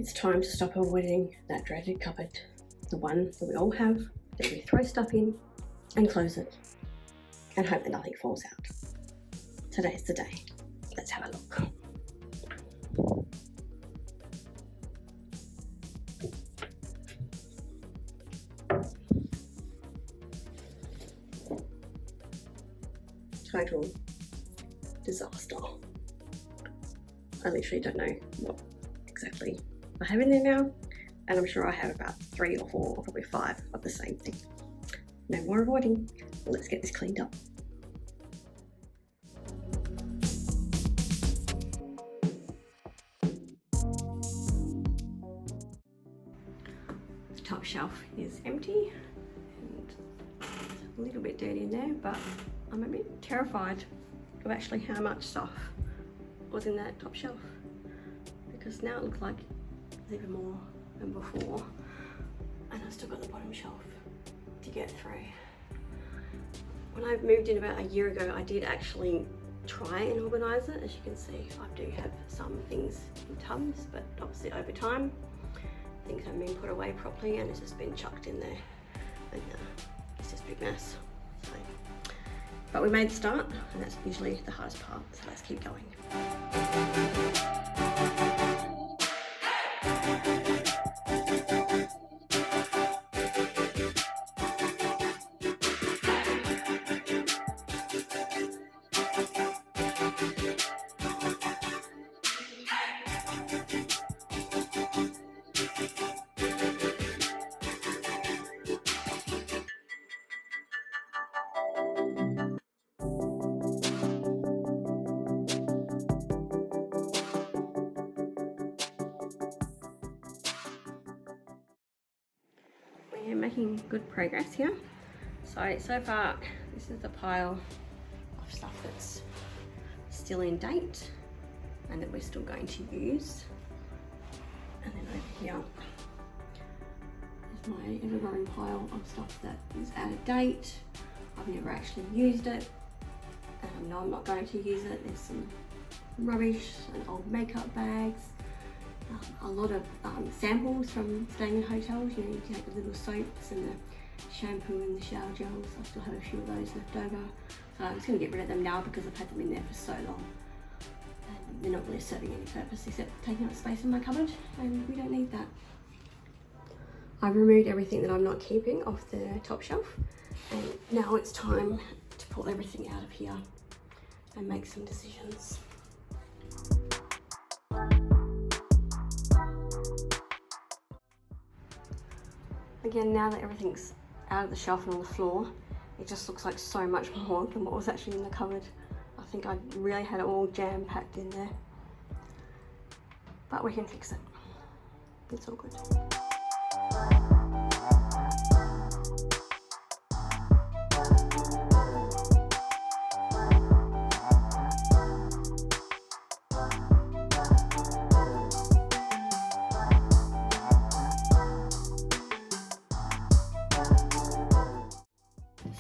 It's time to stop avoiding that dreaded cupboard, the one that we all have, that we throw stuff in and close it and hope that nothing falls out. Today's the day. Let's have a look. Total disaster. I literally don't know what exactly I have in there now, and I'm sure I have about 3 or 4 or probably 5 of the same thing. No more avoiding. Let's get this cleaned up. The top shelf is empty and a little bit dirty in there, but I'm a bit terrified of actually how much stuff was in that top shelf, because now it looks like there's even more than before, and I've still got the bottom shelf to get through. When I moved in about a year ago, I did actually try and organise it. As you can see, I do have some things in tubs, but obviously over time things haven't been put away properly and it's just been chucked in there, and it's just a big mess. So, but we made the start, and that's usually the hardest part, so let's keep going. We're making good progress here. So far, this is the pile of stuff that's still in date and that we're still going to use. And then over here is my ever-growing pile of stuff that is out of date. I've never actually used it, and I know I'm not going to use it. There's some rubbish and old makeup bags. A lot of samples from staying in hotels. You know, you take the little soaps and the shampoo and the shower gels. I still have a few of those left over. So I'm just going to get rid of them now because I've had them in there for so long. And they're not really serving any purpose except taking up space in my cupboard, and we don't need that. I've removed everything that I'm not keeping off the top shelf, and now it's time to pull everything out of here and make some decisions. Again, now that everything's out of the shelf and on the floor, it just looks like so much more than what was actually in the cupboard. I think I really had it all jam-packed in there. But we can fix it. It's all good.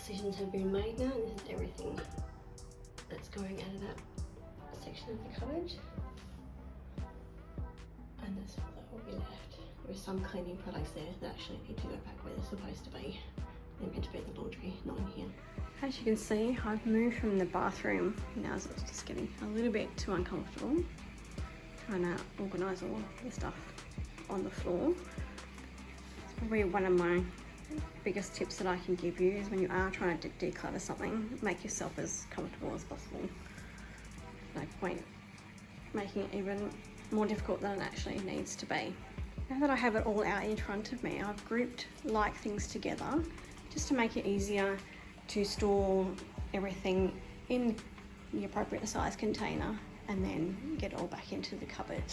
Decisions have been made now, and this is everything that's going out of that section of the cupboard, and that's all that will be left. There are some cleaning products there that actually need to go back where they're supposed to be. They're meant to be in the laundry, not in here. As you can see, I've moved from the bathroom now, so it's just getting a little bit too uncomfortable trying to organise all the stuff on the floor. It's probably one of my biggest tips that I can give you is when you are trying to declutter something, make yourself as comfortable as possible. No point making it even more difficult than it actually needs to be. Now that I have it all out in front of me, I've grouped like things together just to make it easier to store everything in the appropriate size container and then get it all back into the cupboard.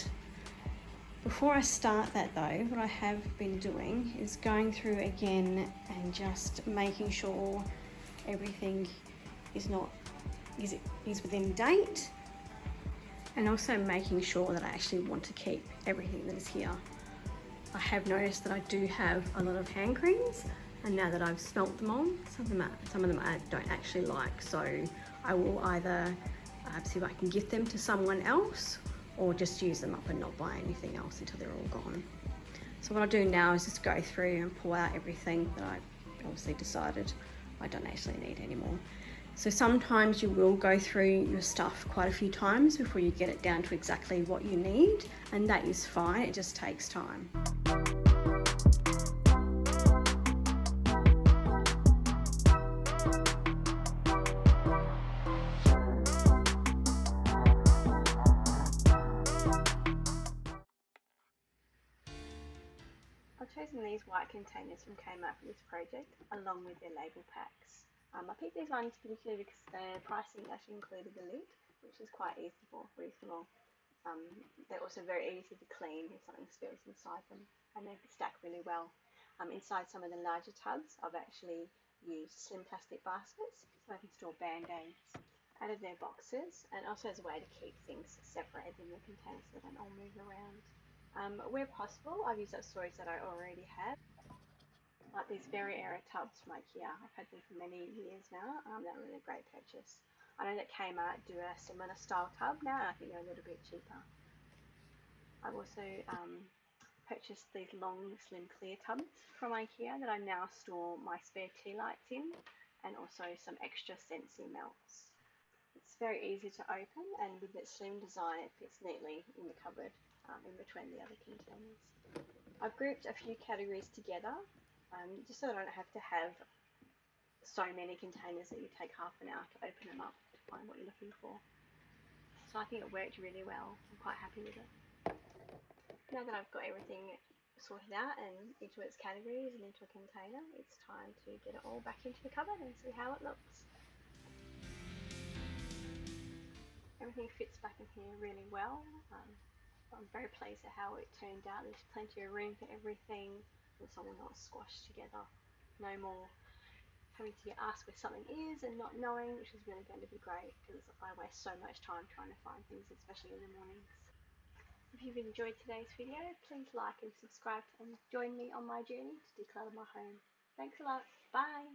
Before I start that though, what I have been doing is going through again and just making sure everything is within date, and also making sure that I actually want to keep everything that is here. I have noticed that I do have a lot of hand creams, and now that I've smelt them on, some of them I don't actually like, so I will either see if I can gift them to someone else, or just use them up and not buy anything else until they're all gone. So what I'll do now is just go through and pull out everything that I obviously decided I don't actually need anymore. So sometimes you will go through your stuff quite a few times before you get it down to exactly what you need, and that is fine, it just takes time. I've chosen these white containers from Kmart for this project, along with their label packs. I picked these ones particularly because their pricing actually included the lid, which is quite reasonable. They're also very easy to clean if something spills inside them, and they stack really well. Inside some of the larger tubs, I've actually used slim plastic baskets so I can store band-aids out of their boxes, and also as a way to keep things separated in the containers so they don't all move around. Where possible, I've used up storage that I already have, like these very era tubs from IKEA. I've had them for many years now. They're really a great purchase. I know that Kmart do a similar style tub now, and I think they're a little bit cheaper. I've also purchased these long, slim, clear tubs from IKEA that I now store my spare tea lights in, and also some extra Scentsy melts. It's very easy to open, and with its slim design, it fits neatly in the cupboard in between the other containers. I've grouped a few categories together, just so that I don't have to have so many containers that you take half an hour to open them up to find what you're looking for. So I think it worked really well. I'm quite happy with it. Now that I've got everything sorted out and into its categories and into a container, it's time to get it all back into the cupboard and see how it looks. Everything fits back in here really well. I'm very pleased at how it turned out. There's plenty of room for everything. It's all not squashed together. No more having to get asked where something is and not knowing, which is really going to be great because I waste so much time trying to find things, especially in the mornings. If you've enjoyed today's video, please like and subscribe and join me on my journey to declutter my home. Thanks a lot. Bye.